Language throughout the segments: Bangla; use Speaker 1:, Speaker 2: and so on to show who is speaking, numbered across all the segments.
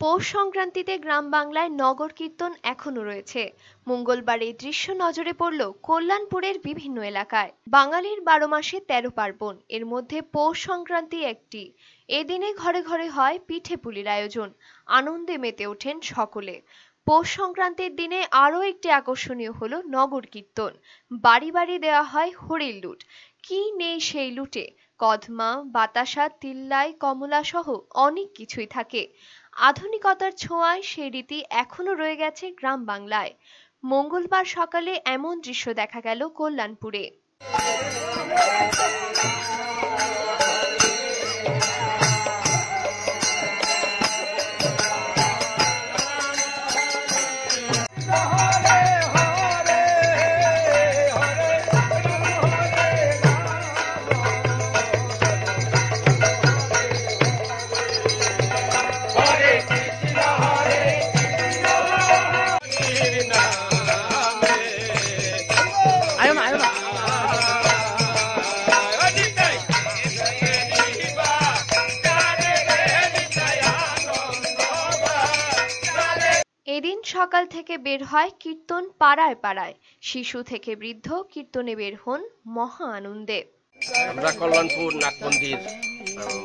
Speaker 1: পৌষ সংক্রান্তিতে গ্রাম বাংলায় নগর কীর্তন এখনো রয়েছে। মঙ্গলবার এই দৃশ্য নজরে পড়ল কল্যাণপুরের বিভিন্ন এলাকায়। বাঙালির 12 মাসে 13 পার্বণ, এর মধ্যে পৌষ সংক্রান্তি একটি। এদিনে ঘরে ঘরে হয় পিঠে পুলির আয়োজন, আনন্দে মেতে ওঠেন সকলে। পৌষ সংক্রান্তির দিনে আরও একটি আকর্ষণীয় হলো নগর কীর্তন। বাড়ি বাড়ি দেওয়া হয় হরির লুট। কি নেই সেই লুটে? কদমা, বাতাসা, তিল্লাই, কমলা সহ অনেক কিছুই থাকে। আধুনিকতার ছোঁয়ায় সেই রীতি এখনো রয়ে গেছে গ্রাম বাংলায়। মঙ্গলবার সকালে এমন দৃশ্য দেখা গেল কল্যাণপুরে। এদিন সকাল থেকে বের হয় কীর্তন পাড়ায় পাড়ায়। শিশু থেকে বৃদ্ধ কীর্তনে বের হন মহা আনন্দে।
Speaker 2: আমরা কল্যাণপুর নাট মন্দির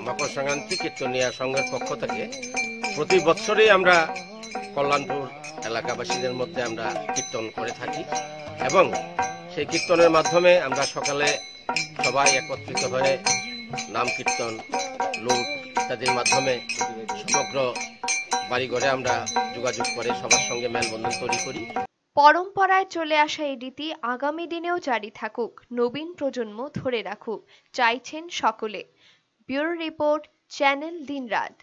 Speaker 2: মকর সংক্রান্তি কীর্তনিয়া সংঘের পক্ষ থেকে প্রতি বছরই আমরা কল্যাণপুর এলাকাবাসীদের মধ্যে আমরা কীর্তন করে থাকি এবং সেই কীর্তনের মাধ্যমে আমরা সকালে সবাই একত্রিত হয়ে নাম কীর্তন, লুট ইত্যাদির মাধ্যমে সমগ্র বাড়িঘরে আমরা যোগাযোগ করে সবার সঙ্গে মেলবন্ধন তৈরি করি।
Speaker 1: পরম্পরায় চলে আসা এই রীতি আগামী দিনেও জারি থাকুক, নবীন প্রজন্ম ধরে রাখুক চাইছেন সকলে। ব্যুরো রিপোর্ট, চ্যানেল দিনরাত।